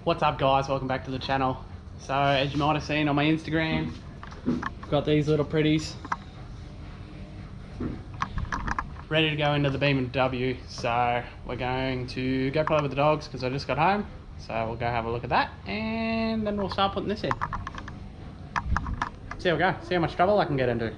What's up guys, welcome back to the channel. So as you might have seen on my Instagram, I've got these little pretties ready to go into the BMW. So we're going to go play with the dogs because I just got home. So we'll go have a look at that and then we'll start putting this in. See how we go, see how much trouble I can get into.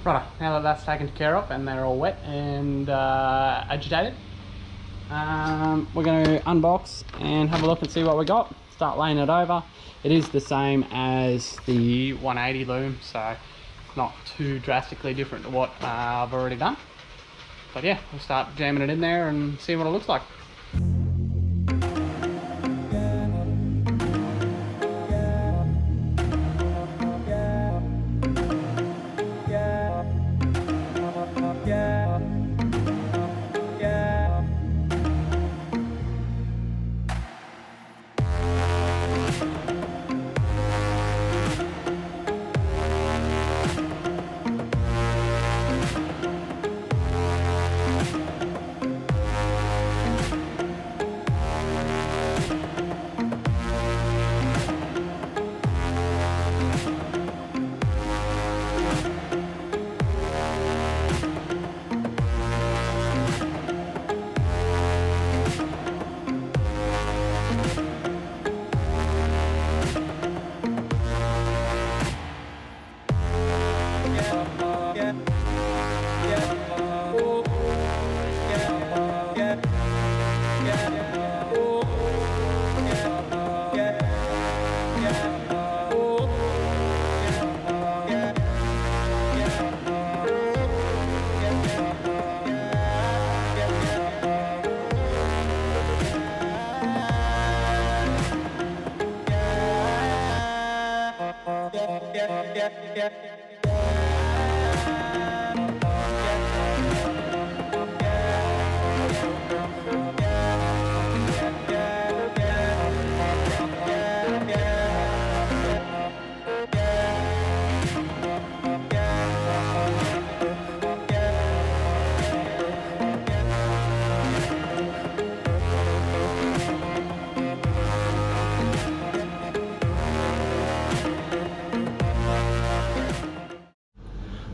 Right, now that that's taken care of and they're all wet and agitated, we're going to unbox and have a look and see what we got. Start laying it over. It is the same as the 180 loom, so not too drastically different to what I've already done. But yeah, we'll start jamming it in there and see what it looks like.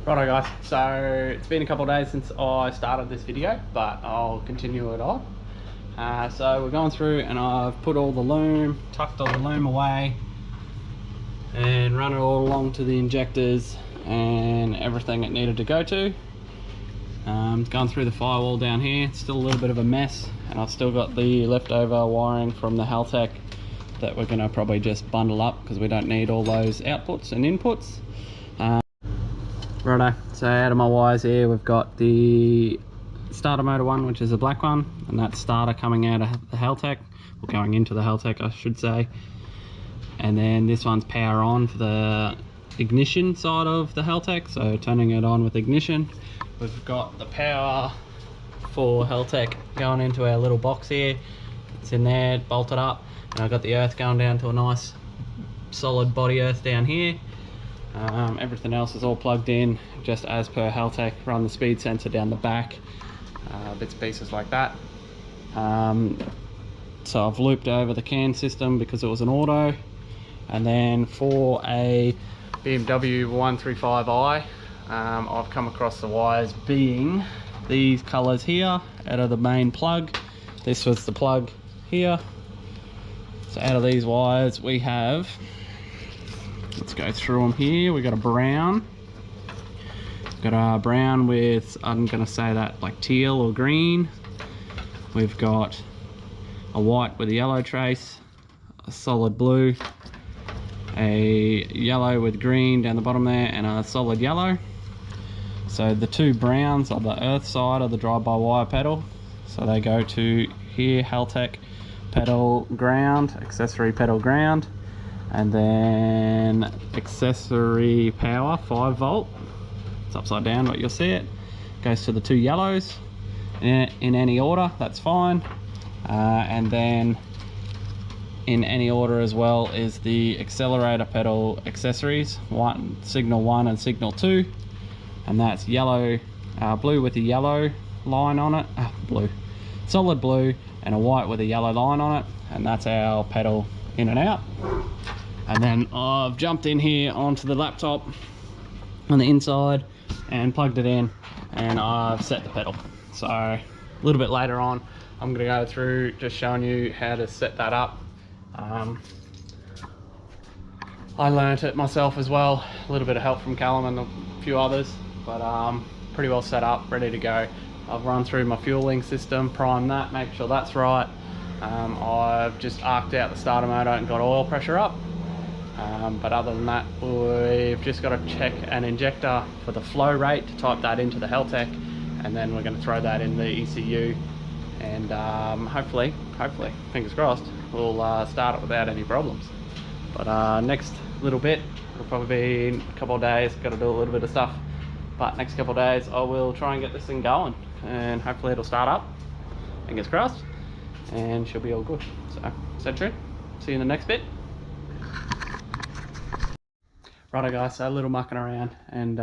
Righto guys, so it's been a couple of days since I started this video, but I'll continue it on. So we're going through and I've put all the loom, tucked all the loom away and run it all along to the injectors and everything it needed to go to. Gone through the firewall down here, it's still a little bit of a mess and I've still got the leftover wiring from the haltech that we're going to probably just bundle up because we don't need all those outputs and inputs. Righto, so out of my wires here we've got the starter motor one, which is a black one, and that's starter coming out of the haltech, or going into the haltech I should say, and then this one's power on for the ignition side of the haltech, so turning it on with ignition. We've got the power for haltech going into our little box here, it's in there bolted up, and I've got the earth going down to a nice solid body earth down here. Everything else is all plugged in just as per haltech. Run the speed sensor down the back, bits and pieces like that. So I've looped over the CAN system because it was an auto, and then for a BMW 135i I've come across the wires being these colors here out of the main plug. This was the plug here. So out of these wires we have, let's go through them here. We got a brown, Got a brown with, I'm gonna say that like teal or green. We've got a white with a yellow trace, a solid blue, a yellow with green down the bottom there, and a solid yellow. So the two browns are the earth side of the drive-by-wire pedal. So they go to here, haltech pedal ground, accessory pedal ground, and then accessory power 5 volt. It's upside down, but you'll see it. Goes to the two yellows in any order, that's fine. And then in any order as well is the accelerator pedal accessories, signal 1 and signal 2, and that's yellow, blue with a yellow line on it, solid blue, and a white with a yellow line on it, and that's our pedal in and out. And then I've jumped in here onto the laptop on the inside and plugged it in, and I've set the pedal. So a little bit later on I'm going to go through just showing you how to set that up. I learnt it myself as well, a little bit of help from Callum and a few others, but pretty well set up, ready to go. I've run through my fueling system, primed that, make sure that's right. I've just arced out the starter motor and got oil pressure up. But other than that, we've just got to check an injector for the flow rate to type that into the haltech, and then we're going to throw that in the ECU, and hopefully, fingers crossed, we'll start it without any problems. But next little bit, it'll probably be in a couple of days, got to do a little bit of stuff, but next couple of days I will try and get this thing going, and hopefully it'll start up, fingers crossed, and she'll be all good. So stay tuned, see you in the next bit. Righto guys, so a little mucking around, and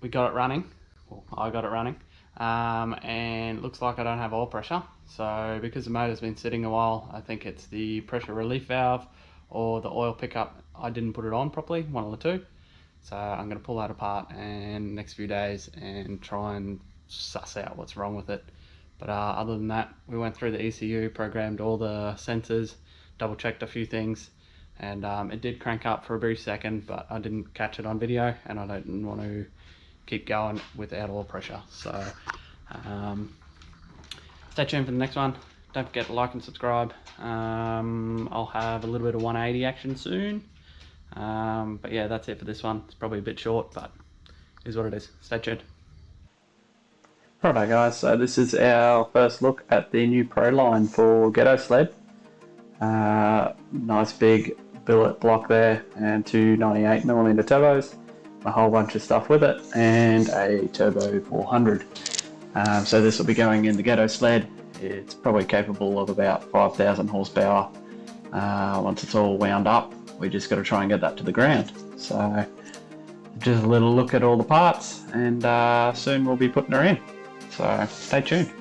we got it running. Well, I got it running, and it looks like I don't have oil pressure. So because the motor's been sitting a while, I think it's the pressure relief valve or the oil pickup. I didn't put it on properly, one of the two. So I'm going to pull that apart in the next few days and try and suss out what's wrong with it. But other than that, we went through the ECU, programmed all the sensors, double checked a few things, and it did crank up for a brief second, but I didn't catch it on video, and I don't want to keep going without oil pressure. So stay tuned for the next one. Don't forget to like and subscribe. I'll have a little bit of 180 action soon, but yeah, that's it for this one. It's probably a bit short, but it is what it is. Stay tuned. Righto guys, so this is our first look at the new proline for Ghetto sled. Nice big billet block there, and two 98mm turbos, a whole bunch of stuff with it, and a turbo 400. So this will be going in the Ghetto sled. It's probably capable of about 5,000 horsepower. Once it's all wound up, we just got to try and get that to the ground. So just a little look at all the parts, and soon we'll be putting her in. So stay tuned.